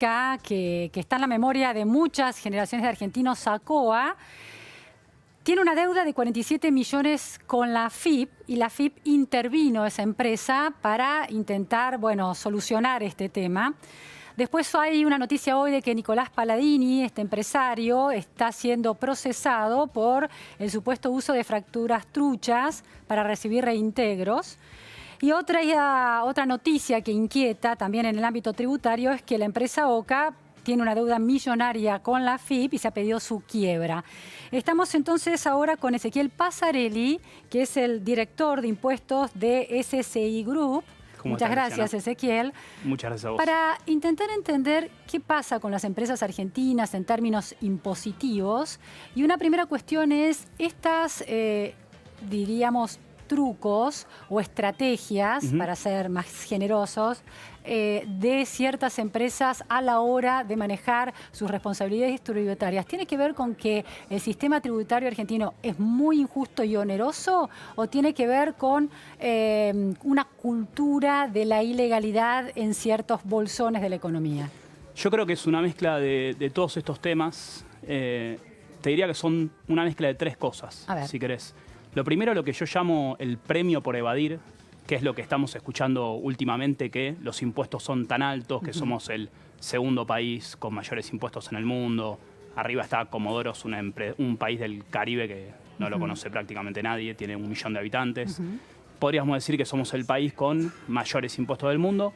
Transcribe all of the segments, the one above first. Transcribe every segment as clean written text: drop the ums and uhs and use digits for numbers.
que está en la memoria de muchas generaciones de argentinos, SACOA, tiene una deuda de 47 millones con la AFIP y la AFIP intervino esa empresa para intentar, bueno, solucionar este tema. Después hay una noticia hoy de que Nicolás Palladini, este empresario, está siendo procesado por el supuesto uso de fracturas truchas para recibir reintegros. Y otra noticia que inquieta también en el ámbito tributario es que la empresa OCA tiene una deuda millonaria con la AFIP y se ha pedido su quiebra. Estamos entonces ahora con Ezequiel Passarelli, que es el director de impuestos de SCI Group. Muchas gracias, Ezequiel. Muchas gracias a vos. Para intentar entender qué pasa con las empresas argentinas en términos impositivos. Y una primera cuestión es estas, diríamos, trucos o estrategias, para ser más generosos, de ciertas empresas a la hora de manejar sus responsabilidades tributarias. ¿Tiene que ver con que el sistema tributario argentino es muy injusto y oneroso o tiene que ver con una cultura de la ilegalidad en ciertos bolsones de la economía? Yo creo que es una mezcla de todos estos temas. Te diría que son una mezcla de tres cosas, si querés. Lo primero, lo que yo llamo el premio por evadir, que es lo que estamos escuchando últimamente, que los impuestos son tan altos, que somos el segundo país con mayores impuestos en el mundo. Arriba está Comodoros, un país del Caribe que no lo conoce prácticamente nadie, tiene 1 millón de habitantes. Podríamos decir que somos el país con mayores impuestos del mundo.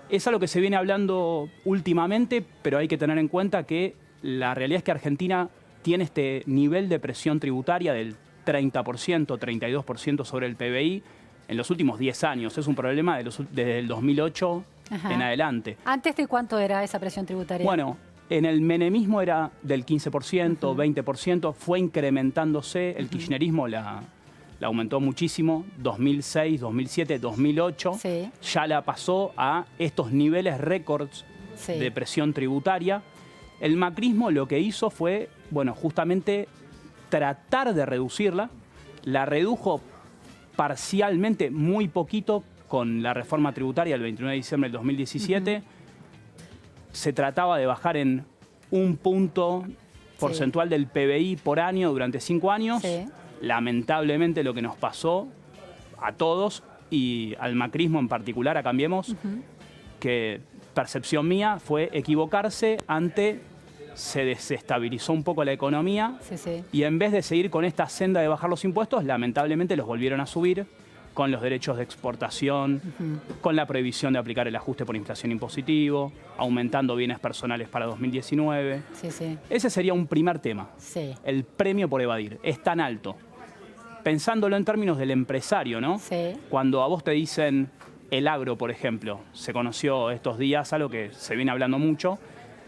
Es algo que se viene hablando últimamente, pero hay que tener en cuenta que la realidad es que Argentina tiene este nivel de presión tributaria del 30%, 32% sobre el PBI en los últimos 10 años. Es un problema desde el 2008 en adelante. ¿Antes de cuánto era esa presión tributaria? Bueno, en el menemismo era del 15%, 20%, fue incrementándose. El kirchnerismo la aumentó muchísimo, 2006, 2007, 2008. Ya la pasó a estos niveles récords de presión tributaria. El macrismo lo que hizo fue, bueno, justamente tratar de reducirla. La redujo parcialmente, muy poquito, con la reforma tributaria del 29 de diciembre del 2017. Se trataba de bajar en 1 punto porcentual del PBI por año durante 5 años. Lamentablemente lo que nos pasó a todos y al macrismo en particular, a Cambiemos, que percepción mía fue equivocarse se desestabilizó un poco la economía y en vez de seguir con esta senda de bajar los impuestos, lamentablemente los volvieron a subir con los derechos de exportación, con la prohibición de aplicar el ajuste por inflación impositivo, aumentando bienes personales para 2019. Ese sería un primer tema, el premio por evadir. Es tan alto. Pensándolo en términos del empresario, ¿no? Cuando a vos te dicen el agro, por ejemplo, se conoció estos días algo que se viene hablando mucho,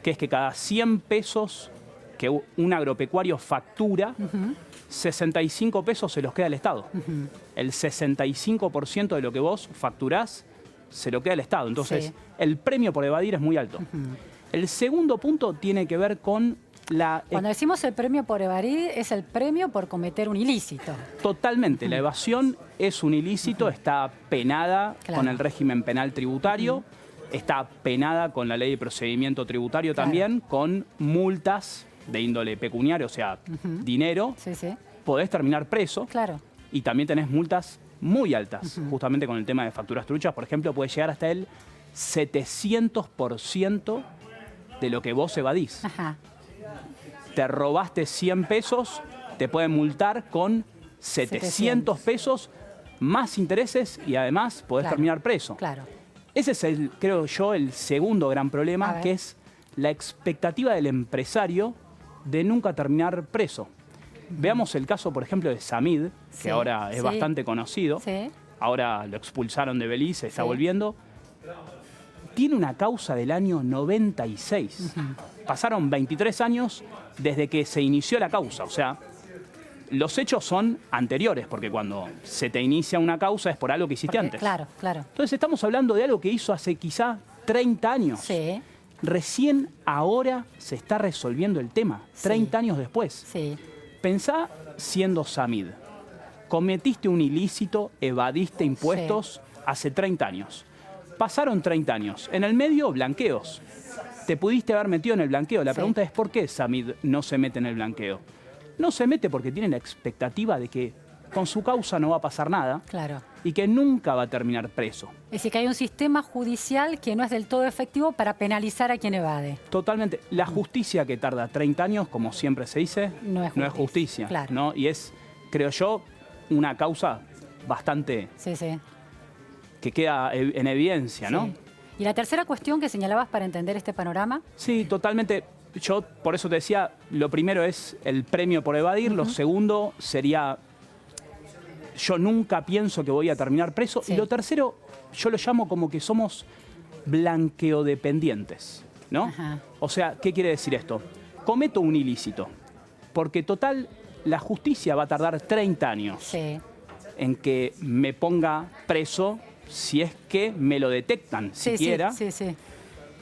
que es que cada 100 pesos que un agropecuario factura, 65 pesos se los queda al Estado. El 65% de lo que vos facturás se lo queda al Estado. Entonces, el premio por evadir es muy alto. El segundo punto tiene que ver con la... Cuando decimos el premio por evadir, es el premio por cometer un ilícito. Totalmente. La evasión es un ilícito, está penada con el régimen penal tributario. Está penada con la ley de procedimiento tributario también, con multas de índole pecuniario, o sea, dinero. Podés terminar preso y también tenés multas muy altas, justamente con el tema de facturas truchas. Por ejemplo, puede llegar hasta el 700% de lo que vos evadís. Te robaste 100 pesos, te pueden multar con 700 pesos más intereses y además podés terminar preso. Ese es, creo yo, el segundo gran problema, que es la expectativa del empresario de nunca terminar preso. Veamos el caso, por ejemplo, de Samid, que ahora es bastante conocido. Ahora lo expulsaron de Belice, está volviendo. Tiene una causa del año 96. Pasaron 23 años desde que se inició la causa. O sea, los hechos son anteriores, porque cuando se te inicia una causa es por algo que hiciste antes. Entonces estamos hablando de algo que hizo hace quizá 30 años. Recién ahora se está resolviendo el tema, 30 años después. Pensá siendo Samid. Cometiste un ilícito, evadiste impuestos hace 30 años. Pasaron 30 años. En el medio, blanqueos. te pudiste haber metido en el blanqueo. La pregunta es ¿por qué Samid no se mete en el blanqueo? No se mete porque tiene la expectativa de que con su causa no va a pasar nada. Claro. Y que nunca va a terminar preso. Es decir, que hay un sistema judicial que no es del todo efectivo para penalizar a quien evade. Totalmente. La justicia que tarda 30 años, como siempre se dice, no es justicia. Claro. ¿No? Y es, creo yo, una causa bastante que queda en evidencia, ¿no? ¿Y la tercera cuestión que señalabas para entender este panorama? Sí, totalmente. Yo por eso te decía, lo primero es el premio por evadir, lo segundo sería... Yo nunca pienso que voy a terminar preso. Y lo tercero, yo lo llamo como que somos blanqueodependientes, ¿no? O sea, ¿qué quiere decir esto? Cometo un ilícito, porque total, la justicia va a tardar 30 años en que me ponga preso, si es que me lo detectan siquiera.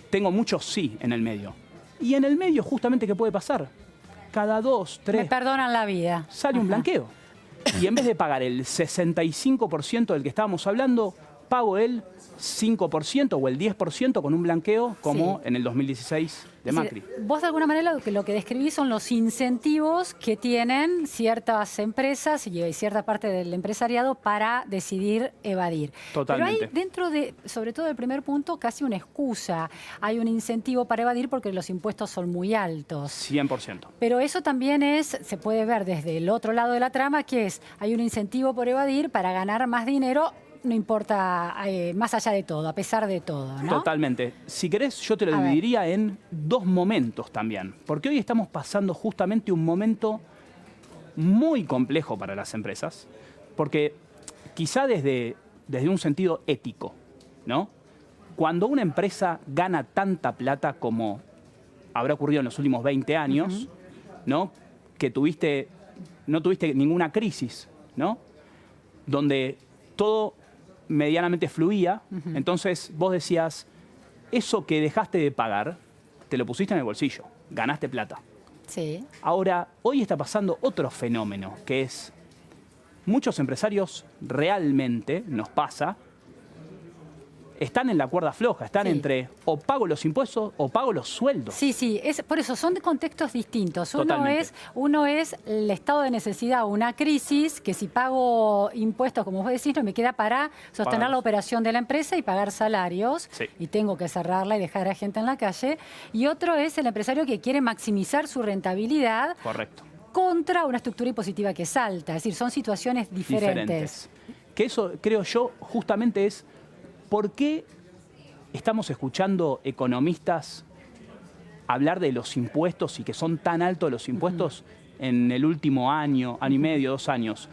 Tengo muchos sí en el medio. Y en el medio, justamente, ¿qué puede pasar? Cada 2, 3... Me perdonan la vida. Sale un blanqueo. Y en vez de pagar el 65% del que estábamos hablando, pago el 5% o el 10% con un blanqueo como en el 2016 de Macri. Vos de alguna manera lo que describís son los incentivos que tienen ciertas empresas y cierta parte del empresariado para decidir evadir. Totalmente. Pero hay dentro de, sobre todo del primer punto, casi una excusa. Hay un incentivo para evadir porque los impuestos son muy altos. 100%. Pero eso también se puede ver desde el otro lado de la trama, que es, hay un incentivo por evadir para ganar más dinero, no importa, más allá de todo, a pesar de todo, ¿no? Totalmente. Si querés, yo te lo dividiría en dos momentos también. Porque hoy estamos pasando justamente un momento muy complejo para las empresas. Porque quizá desde un sentido ético, ¿no? Cuando una empresa gana tanta plata como habrá ocurrido en los últimos 20 años, ¿no? Que no tuviste ninguna crisis, ¿no? Donde todo medianamente fluía, entonces vos decías, eso que dejaste de pagar, te lo pusiste en el bolsillo, ganaste plata. Sí. Ahora, hoy está pasando otro fenómeno, que es, muchos empresarios realmente, nos pasa, están en la cuerda floja, están entre o pago los impuestos o pago los sueldos. Sí, por eso son contextos distintos. Uno es el estado de necesidad, una crisis, que si pago impuestos, como vos decís, no me queda para sostener la operación de la empresa y pagar salarios, y tengo que cerrarla y dejar a gente en la calle. Y otro es el empresario que quiere maximizar su rentabilidad. Correcto. Contra una estructura impositiva que salta. Es decir, son situaciones diferentes. Que eso, creo yo, justamente es ¿por qué estamos escuchando economistas hablar de los impuestos y que son tan altos los impuestos en el último año, año y medio, 2 años?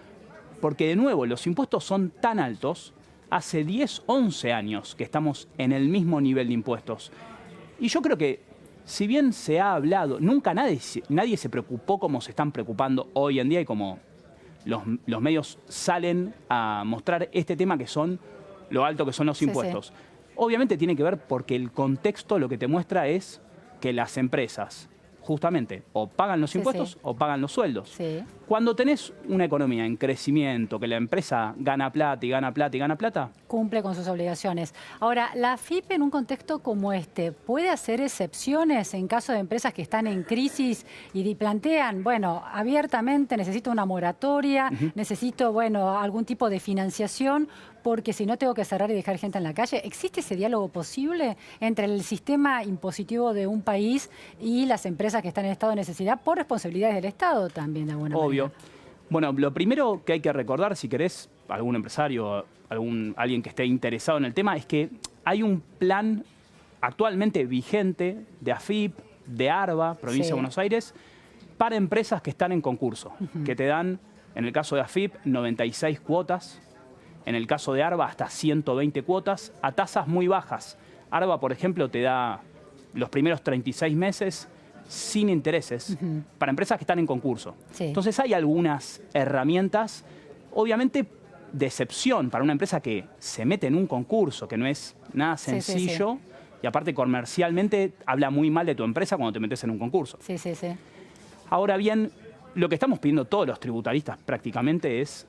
Porque, de nuevo, los impuestos son tan altos, hace 10, 11 años que estamos en el mismo nivel de impuestos. Y yo creo que, si bien se ha hablado, nunca nadie se preocupó como se están preocupando hoy en día y como los medios salen a mostrar este tema que son lo alto que son los impuestos. Obviamente tiene que ver porque el contexto lo que te muestra es que las empresas justamente o pagan los impuestos o pagan los sueldos. Cuando tenés una economía en crecimiento, que la empresa gana plata y gana plata y gana plata, cumple con sus obligaciones. Ahora, la AFIP en un contexto como este, ¿puede hacer excepciones en caso de empresas que están en crisis y plantean, bueno, abiertamente necesito una moratoria, necesito, bueno, algún tipo de financiación, porque si no tengo que cerrar y dejar gente en la calle? ¿Existe ese diálogo posible entre el sistema impositivo de un país y las empresas que están en estado de necesidad por responsabilidades del Estado también, de alguna manera? Obvio. Bueno, lo primero que hay que recordar, si querés, algún empresario, alguien que esté interesado en el tema, es que hay un plan actualmente vigente de AFIP, de ARBA, Provincia de Buenos Aires, para empresas que están en concurso, que te dan, en el caso de AFIP, 96 cuotas, en el caso de ARBA hasta 120 cuotas, a tasas muy bajas. ARBA, por ejemplo, te da los primeros 36 meses sin intereses para empresas que están en concurso. Entonces hay algunas herramientas, obviamente de excepción para una empresa que se mete en un concurso, que no es nada sencillo, y aparte comercialmente habla muy mal de tu empresa cuando te metes en un concurso. Ahora bien, lo que estamos pidiendo todos los tributaristas prácticamente es,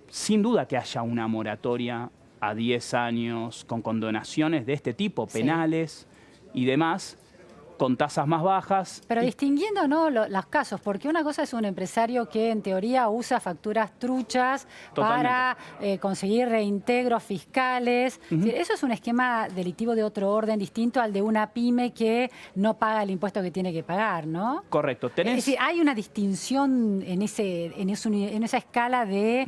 sin duda, que haya una moratoria a 10 años con condonaciones de este tipo, penales y demás, con tasas más bajas. Pero distinguiendo, ¿no?, los casos, porque una cosa es un empresario que en teoría usa facturas truchas para conseguir reintegros fiscales. Eso es un esquema delictivo de otro orden, distinto al de una pyme que no paga el impuesto que tiene que pagar, ¿no? Correcto. Es decir, hay una distinción en esa escala de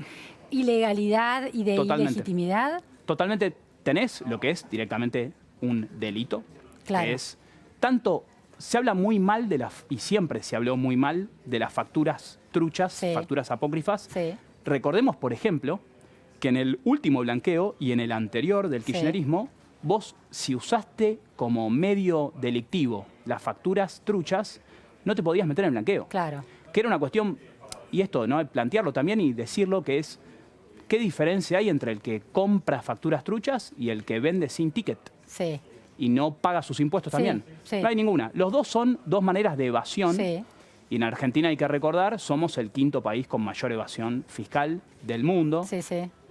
ilegalidad y de ilegitimidad. Totalmente. Tenés lo que es directamente un delito, claro, que es tanto, se habla muy mal y siempre se habló muy mal de las facturas truchas, facturas apócrifas. Recordemos, por ejemplo, que en el último blanqueo y en el anterior del kirchnerismo, vos, si usaste como medio delictivo las facturas truchas, no te podías meter en el blanqueo. Claro. Que era una cuestión, y esto, ¿no?, plantearlo también y decirlo, que es qué diferencia hay entre el que compra facturas truchas y el que vende sin ticket. Sí. Y no paga sus impuestos también. No hay ninguna. Los dos son dos maneras de evasión. Y en Argentina, hay que recordar, somos el 5º país con mayor evasión fiscal del mundo.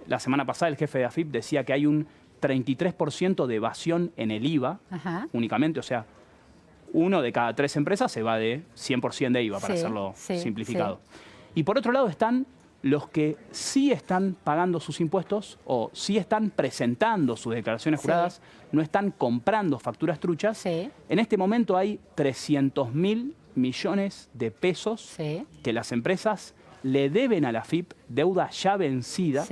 La semana pasada el jefe de AFIP decía que hay un 33% de evasión en el IVA únicamente. O sea, 1 de cada 3 empresas se va de 100% de IVA, para hacerlo simplificado. Y por otro lado están los que sí están pagando sus impuestos o sí están presentando sus declaraciones juradas, no están comprando facturas truchas. En este momento hay 300.000 millones de pesos que las empresas le deben a la AFIP, deuda ya vencida.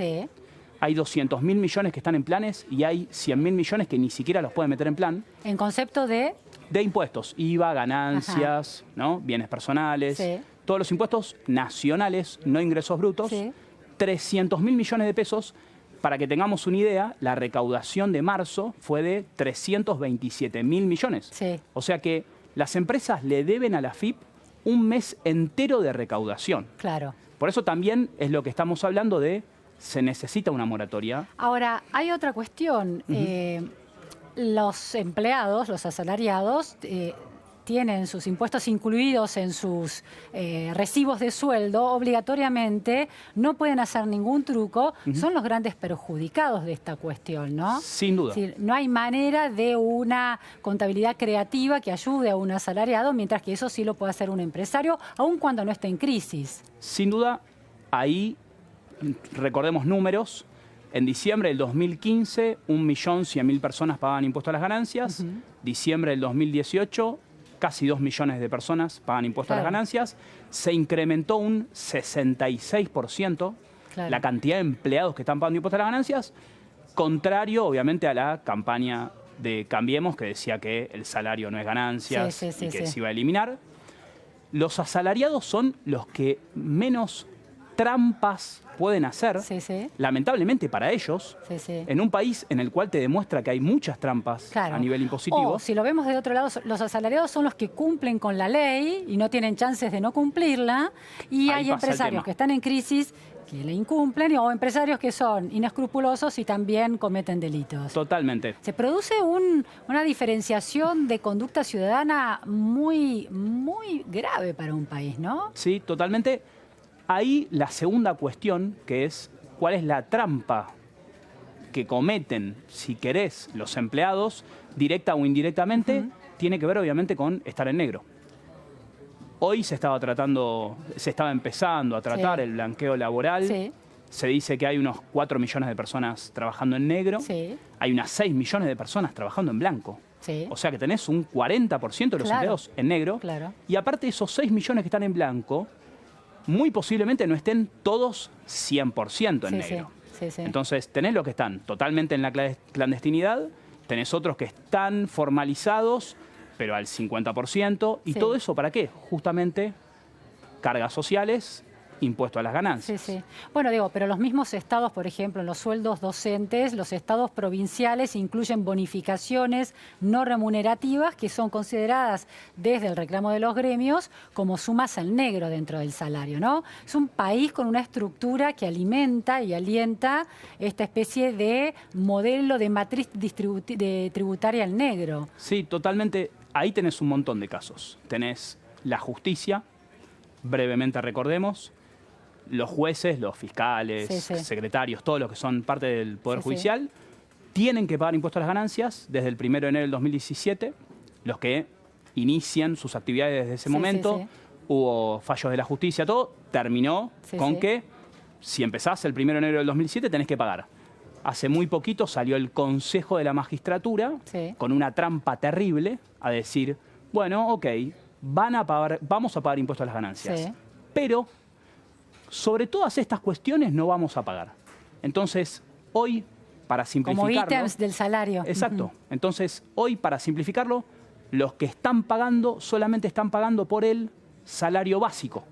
Hay 200.000 millones que están en planes y hay 100.000 millones que ni siquiera los pueden meter en plan. ¿En concepto de? De impuestos, IVA, ganancias, ¿no?, bienes personales. Todos los impuestos nacionales, no ingresos brutos, 300.000 millones de pesos. Para que tengamos una idea, la recaudación de marzo fue de 327.000 millones. O sea que las empresas le deben a la AFIP un mes entero de recaudación. Claro. Por eso también es lo que estamos hablando de se necesita una moratoria. Ahora, hay otra cuestión. Los empleados, los asalariados, tienen sus impuestos incluidos en sus recibos de sueldo, obligatoriamente, no pueden hacer ningún truco, son los grandes perjudicados de esta cuestión, ¿no? Sin duda. Es decir, no hay manera de una contabilidad creativa que ayude a un asalariado, mientras que eso sí lo puede hacer un empresario, aun cuando no esté en crisis. Sin duda, ahí recordemos números. En diciembre del 2015, 1.100.000 personas pagaban impuestos a las ganancias. Diciembre del 2018, casi 2 millones de personas pagan impuestos a las ganancias. Se incrementó un 66% la cantidad de empleados que están pagando impuestos a las ganancias, contrario, obviamente, a la campaña de Cambiemos, que decía que el salario no es ganancias y que se iba a eliminar. Los asalariados son los que menos trampas pueden hacer, lamentablemente para ellos, en un país en el cual te demuestra que hay muchas trampas a nivel impositivo. O, si lo vemos de otro lado, los asalariados son los que cumplen con la ley y no tienen chances de no cumplirla, y hay empresarios que están en crisis que la incumplen, o empresarios que son inescrupulosos y también cometen delitos. Totalmente. Se produce una diferenciación de conducta ciudadana muy, muy grave para un país, ¿no? Sí, totalmente. Ahí la segunda cuestión, que es cuál es la trampa que cometen, si querés, los empleados, directa o indirectamente, tiene que ver obviamente con estar en negro. Hoy se estaba empezando a tratar el blanqueo laboral. Se dice que hay unos 4 millones de personas trabajando en negro. Hay unas 6 millones de personas trabajando en blanco. O sea que tenés un 40% de los empleados en negro. Y aparte, esos 6 millones que están en blanco, muy posiblemente no estén todos 100% en negro. Entonces, tenés los que están totalmente en la clandestinidad, tenés otros que están formalizados, pero al 50%. ¿Y todo eso para qué? Justamente cargas sociales, impuesto a las ganancias. Bueno, digo, pero los mismos estados, por ejemplo, en los sueldos docentes, los estados provinciales incluyen bonificaciones no remunerativas que son consideradas desde el reclamo de los gremios como sumas al negro dentro del salario, ¿no? Es un país con una estructura que alimenta y alienta esta especie de modelo de matriz tributaria al negro. Sí, totalmente. Ahí tenés un montón de casos. Tenés la justicia, brevemente recordemos, los jueces, los fiscales, secretarios, todos los que son parte del Poder Judicial, tienen que pagar impuestos a las ganancias desde el 1 de enero del 2017. Los que inician sus actividades desde ese momento. Sí. Hubo fallos de la justicia, todo. Terminó con que si empezás el 1 de enero del 2007 tenés que pagar. Hace muy poquito salió el Consejo de la Magistratura con una trampa terrible a decir, bueno, ok, vamos a pagar impuestos a las ganancias. Pero sobre todas estas cuestiones no vamos a pagar. Entonces, hoy, para simplificarlo... Como ítems del salario. Exacto. Entonces, hoy, para simplificarlo, los que están pagando solamente están pagando por el salario básico.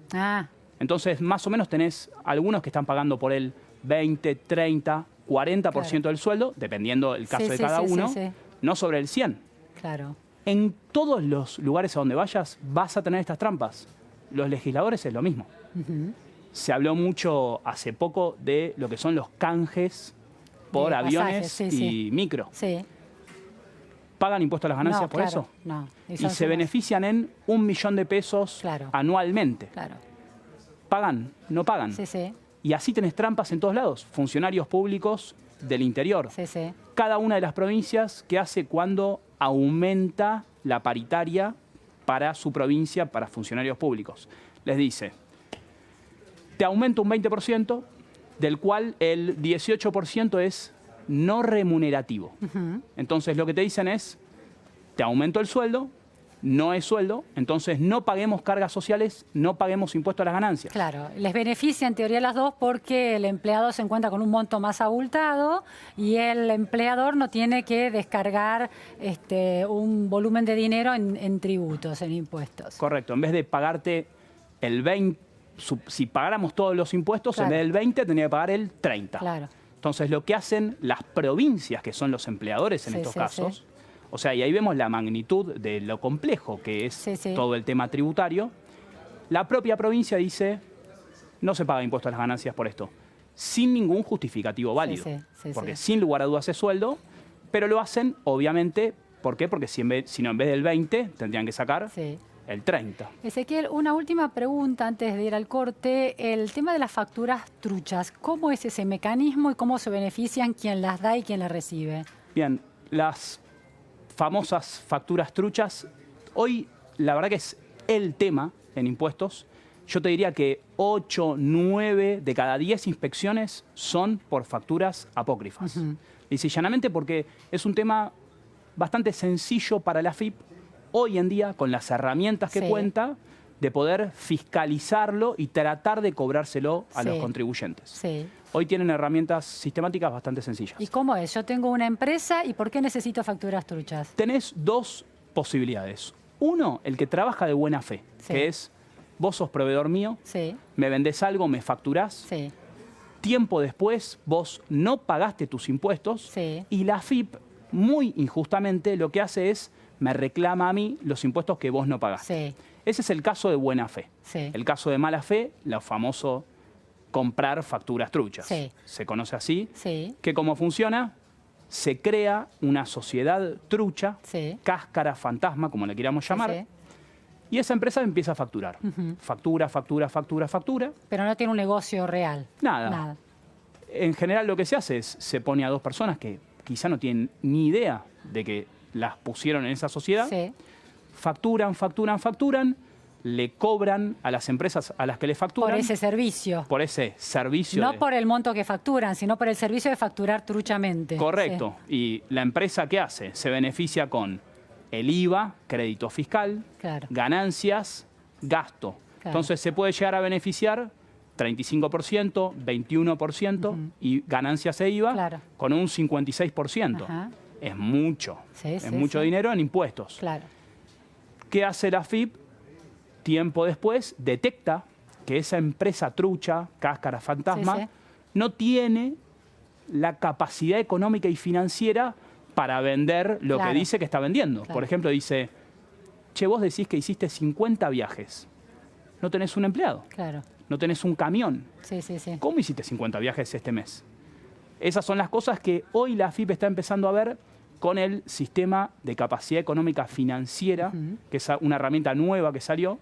Entonces, más o menos tenés algunos que están pagando por el 20, 30, 40% del sueldo, dependiendo del caso de cada uno, no sobre el 100. Claro. En todos los lugares a donde vayas vas a tener estas trampas. Los legisladores es lo mismo. Se habló mucho hace poco de lo que son los canjes por aviones y micro. ¿Pagan impuestos a las ganancias por eso? No. Y se benefician en 1 millón de pesos anualmente. ¿Pagan? No pagan. Y así tenés trampas en todos lados. Funcionarios públicos del interior. Cada una de las provincias, ¿qué hace cuando aumenta la paritaria para su provincia, para funcionarios públicos? Les dice, te aumento un 20%, del cual el 18% es no remunerativo. Entonces lo que te dicen es, te aumento el sueldo, no es sueldo, entonces no paguemos cargas sociales, no paguemos impuestos a las ganancias. Claro, les beneficia en teoría a las dos porque el empleado se encuentra con un monto más abultado y el empleador no tiene que descargar un volumen de dinero en tributos, en impuestos. Correcto, en vez de pagarte el 20, si pagáramos todos los impuestos, en vez del 20 tendría que pagar el 30. Entonces lo que hacen las provincias, que son los empleadores en estos casos, o sea, y ahí vemos la magnitud de lo complejo que es todo el tema tributario. La propia provincia dice, no se paga impuesto a las ganancias por esto, sin ningún justificativo válido. Porque sin lugar a dudas es sueldo, pero lo hacen, obviamente, ¿por qué? Porque si no, en vez del 20, tendrían que sacar el 30. Ezequiel, una última pregunta antes de ir al corte. El tema de las facturas truchas, ¿cómo es ese mecanismo y cómo se benefician quien las da y quien las recibe? Bien, las famosas facturas truchas, hoy la verdad que es el tema en impuestos. Yo te diría que 8, 9 de cada 10 inspecciones son por facturas apócrifas. Lisa y llanamente porque es un tema bastante sencillo para la AFIP hoy en día, con las herramientas que cuenta, de poder fiscalizarlo y tratar de cobrárselo a los contribuyentes. Hoy tienen herramientas sistemáticas bastante sencillas. ¿Y cómo es? Yo tengo una empresa y ¿por qué necesito facturas truchas? Tenés dos posibilidades. Uno, el que trabaja de buena fe, que es, vos sos proveedor mío, me vendés algo, me facturás, tiempo después vos no pagaste tus impuestos y la AFIP, muy injustamente, lo que hace es, me reclama a mí los impuestos que vos no pagaste. Ese es el caso de buena fe. El caso de mala fe, lo famoso comprar facturas truchas. Se conoce así. Que cómo funciona, se crea una sociedad trucha, cáscara fantasma, como le queramos llamar, y esa empresa empieza a facturar. Factura, factura, factura, factura. Pero no tiene un negocio real. Nada. En general lo que se hace es, se pone a dos personas que quizá no tienen ni idea de que las pusieron en esa sociedad, facturan, facturan, facturan, le cobran a las empresas a las que le facturan. Por ese servicio. Por ese servicio. No por el monto que facturan, sino por el servicio de facturar truchamente. Correcto. Y la empresa, ¿qué hace? Se beneficia con el IVA, crédito fiscal, ganancias, gasto. Entonces se puede llegar a beneficiar 35%, 21% y ganancias e IVA con un 56%. Es mucho. Es mucho dinero en impuestos. ¿Qué hace la AFIP? Tiempo después detecta que esa empresa trucha, cáscara fantasma, no tiene la capacidad económica y financiera para vender lo que dice que está vendiendo. Por ejemplo, dice, che, vos decís que hiciste 50 viajes. No tenés un empleado. No tenés un camión. ¿Cómo hiciste 50 viajes este mes? Esas son las cosas que hoy la AFIP está empezando a ver con el sistema de capacidad económica financiera, que es una herramienta nueva que salió,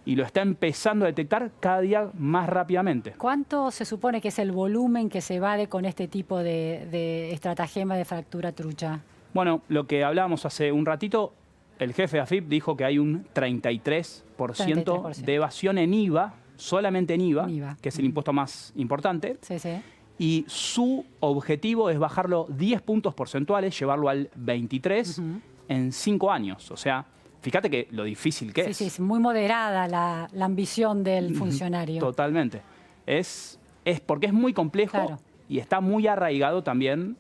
y lo está empezando a detectar cada día más rápidamente. ¿Cuánto se supone que es el volumen que se evade con este tipo de estratagema de factura trucha? Bueno, lo que hablábamos hace un ratito, el jefe de AFIP dijo que hay un 33% de evasión en IVA, solamente en IVA, que es el impuesto más importante. Sí, sí. Y su objetivo es bajarlo 10 puntos porcentuales, llevarlo al 23 en 5 años. O sea, fíjate que lo difícil que es. Sí, es muy moderada la ambición del funcionario. Totalmente. Es porque es muy complejo y está muy arraigado también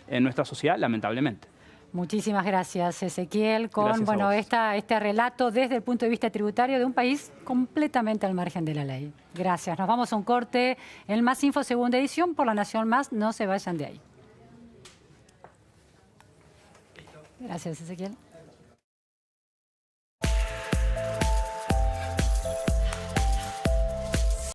en nuestra sociedad, lamentablemente. Muchísimas gracias, Ezequiel, con este relato desde el punto de vista tributario de un país completamente al margen de la ley. Gracias. Nos vamos a un corte en Más Info, segunda edición, por La Nación Más. No se vayan de ahí. Gracias, Ezequiel.